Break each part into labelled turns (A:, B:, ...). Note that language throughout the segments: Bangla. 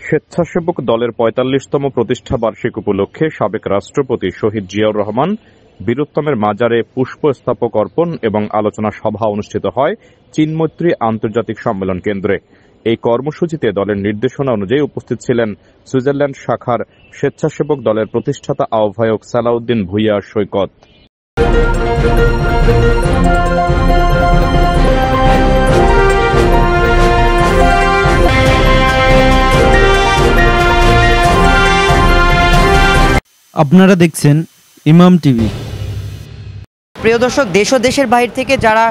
A: স্বেচ্ছাসেবক দলের ৪৫তম প্রতিষ্ঠা বার্ষিক উপলক্ষে সাবেক রাষ্ট্রপতি শহীদ জিয়াউর রহমান বীরোত্তমের মাজারে পুষ্পস্তবক অর্পণ এবং আলোচনা সভা অনুষ্ঠিত হয় চীনমৈত্রী আন্তর্জাতিক সম্মেলন কেন্দ্রে। এই কর্মসূচিতে দলের নির্দেশনা অনুযায়ী উপস্থিত ছিলেন সুইজারল্যান্ড শাখার স্বেচ্ছাসেবক দলের প্রতিষ্ঠাতা আহ্বায়ক সালাউদ্দিন ভূঁইয়া সৈকত।
B: আপনারা দেখছেন ইমাম টিভি।
C: প্রিয় দর্শক, দেশ ও দেশের বাইরে থেকে যারা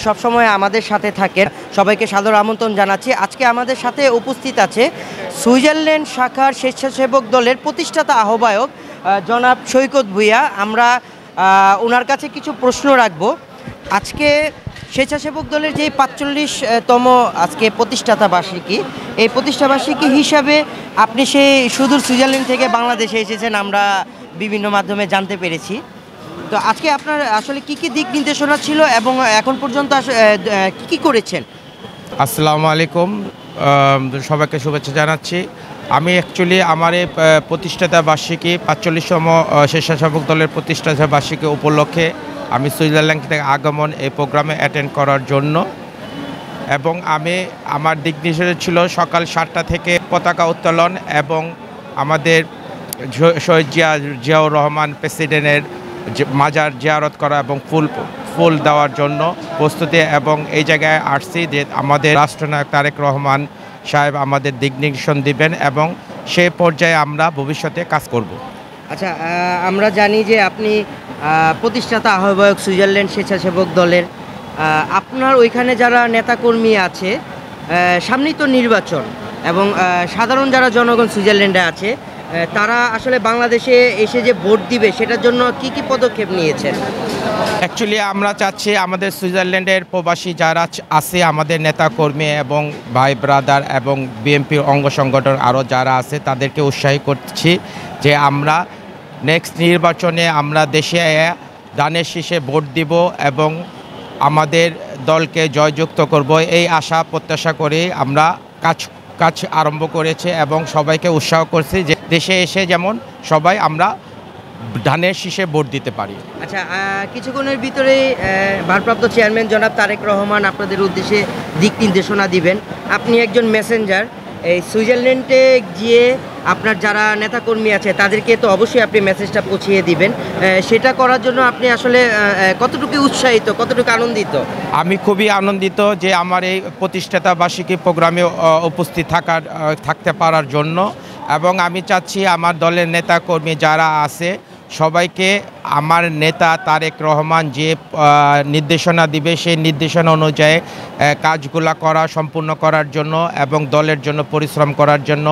C: সবসময় আমাদের সাথে থাকেন সবাইকে সাদর আমন্ত্রণ জানাচ্ছি। আজকে আমাদের সাথে উপস্থিত আছে সুইজারল্যান্ড শাখার স্বেচ্ছাসেবক দলের প্রতিষ্ঠাতা আহ্বায়ক জনাব সৈকত ভূঁইয়া। আমরা ওনার কাছে কিছু প্রশ্ন রাখব। আজকে স্বেচ্ছাসেবক দলের যে ৪৫তম আজকে প্রতিষ্ঠাতা বার্ষিকী, এই প্রতিষ্ঠা বার্ষিকী হিসাবে আপনি সেই সুদূর সুইজারল্যান্ড থেকে বাংলাদেশে এসেছেন, আমরা বিভিন্ন মাধ্যমে জানতে পেরেছি। তো আজকে আপনার আসলে কি কি দিক নির্দেশনা ছিল এবং এখন পর্যন্ত কি কি করেছেন?
D: আসসালামু আলাইকুম, সবাইকে শুভেচ্ছা জানাচ্ছি। আমি অ্যাকচুয়ালি আমার এই প্রতিষ্ঠাতা বার্ষিকী ৪৫তম স্বেচ্ছাসেবক দলের প্রতিষ্ঠাতা বার্ষিকী উপলক্ষে আমি সুইজারল্যান্ড থেকে আগমন এই প্রোগ্রামে অ্যাটেন্ড করার জন্য, এবং আমার দিক নির্দেশনা ছিল সকাল ৭টা থেকে পতাকা উত্তোলন এবং আমাদের শহীদ জিয়াউর রহমান প্রেসিডেন্টের মাজার জিয়ারত করা এবং ফুল দেওয়ার জন্য প্রস্তুতি। এবং এই জায়গায় আসছি যে আমাদের রাষ্ট্রনায়ক তারেক রহমান সাহেব আমাদের দিক নির্দেশন দিবেন এবং সেই পর্যায়ে আমরা ভবিষ্যতে কাজ করব।
C: আচ্ছা, আমরা জানি যে আপনি প্রতিষ্ঠাতা আহ্বায়ক সুইজারল্যান্ড স্বেচ্ছাসেবক দলের। আপনার ওইখানে যারা নেতাকর্মী আছে, সামনেই তো নির্বাচন, এবং সাধারণ যারা জনগণ সুইজারল্যান্ডে আছে তারা আসলে বাংলাদেশে এসে যে ভোট দিবে সেটার জন্য কি কি পদক্ষেপ নিয়েছেন?
D: অ্যাকচুয়ালি আমরা চাচ্ছি আমাদের সুইজারল্যান্ডের প্রবাসী যারা আছে, আমাদের নেতাকর্মী এবং ভাই ব্রাদার এবং বিএনপির অঙ্গ সংগঠন আরও যারা আছে, তাদেরকে উৎসাহী করছি যে আমরা নেক্সট নির্বাচনে আমরা দেশে ধানের শীষে ভোট দিব এবং আমাদের দলকে জয়যুক্ত করব। এই আশা প্রত্যাশা করে আমরা কাজ আরম্ভ করেছে এবং সবাইকে উৎসাহ করছি যে দেশে এসে যেমন সবাই আমরা ধানের শীষে ভোট দিতে পারি।
C: আচ্ছা, কিছুক্ষণের ভিতরে ভারপ্রাপ্ত চেয়ারম্যান জনাব তারেক রহমান আপনাদের উদ্দেশ্যে দিক নির্দেশনা দিবেন। আপনি একজন মেসেঞ্জার, এই সুইজারল্যান্ডে গিয়ে আপনার যারা নেতাকর্মী আছে তাদেরকে তো অবশ্যই আপনি মেসেজটা পৌঁছিয়ে দিবেন। সেটা করার জন্য আপনি আসলে কতটুকু উৎসাহিত, কতটুকু আনন্দিত?
D: আমি খুবই আনন্দিত যে আমার এই প্রতিষ্ঠাতা বার্ষিকী প্রোগ্রামে উপস্থিত থাকতে পারার জন্য, এবং আমি চাচ্ছি আমার দলের নেতাকর্মী যারা আছে সবাইকে আমার নেতা তারেক রহমান যে নির্দেশনা দিবে সেই নির্দেশনা অনুযায়ী কাজগুলো সম্পূর্ণ করার জন্য এবং দলের জন্য পরিশ্রম করার জন্য।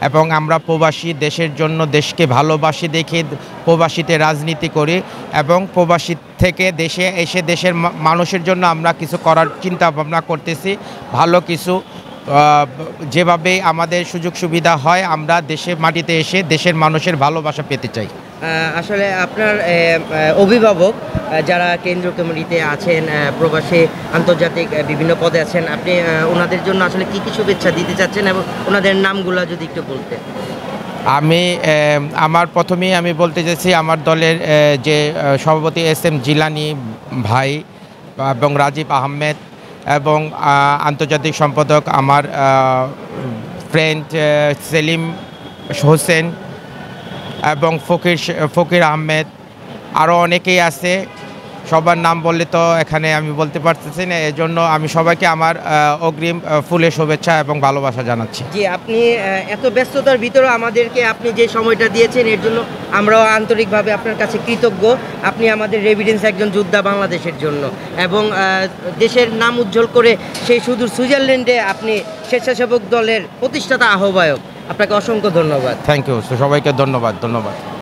D: এবং আমরা প্রবাসী, দেশের জন্য দেশকে ভালোবাসি দেখে প্রবাসীতে রাজনীতি করি, এবং প্রবাসী থেকে দেশে এসে দেশের মানুষের জন্য আমরা কিছু করার চিন্তা ভাবনা করতেছি। ভালো কিছু যেভাবে আমাদের সুযোগ সুবিধা হয় আমরা দেশের মাটিতে এসে দেশের মানুষের ভালোবাসা পেতে চাই।
C: আসলে আপনার অভিভাবক যারা কেন্দ্র কমিটিতে আছেন, প্রবাসী আন্তর্জাতিক বিভিন্ন পদে আছেন, আপনি ওনাদের জন্য আসলে কি কি শুভেচ্ছা দিতে চাচ্ছেন এবং ওনাদের নামগুলো যদি একটু বলতে?
D: প্রথমেই আমি বলতে চাইছি আমার দলের যে সভাপতি SM জিলানি ভাই এবং রাজীব আহমেদ এবং আন্তর্জাতিক সম্পাদক আমার ফ্রেন্ড সেলিম হোসেন এবং ফকির আহমেদ, আরও অনেকেই আছে। সবার নাম বললে তো এখানে আমি বলতে পারতেছি না, এজন্য আমি সবাইকে আমার অগ্রিম ফুলের শুভেচ্ছা এবং ভালোবাসা জানাচ্ছি।
C: জি, আপনি এত ব্যস্ততার ভিতরে আমাদেরকে আপনি যে সময়টা দিয়েছেন এর জন্য আমরাও আন্তরিকভাবে আপনার কাছে কৃতজ্ঞ। আপনি আমাদের রেভিডেন্স একজন যোদ্ধা বাংলাদেশের জন্য, এবং দেশের নাম উজ্জ্বল করে সেই সুদূর সুইজারল্যান্ডে আপনি স্বেচ্ছাসেবক দলের প্রতিষ্ঠাতা আহ্বায়ক। আপনাকে অসংখ্য ধন্যবাদ।
D: থ্যাংক ইউ, সবাইকে ধন্যবাদ।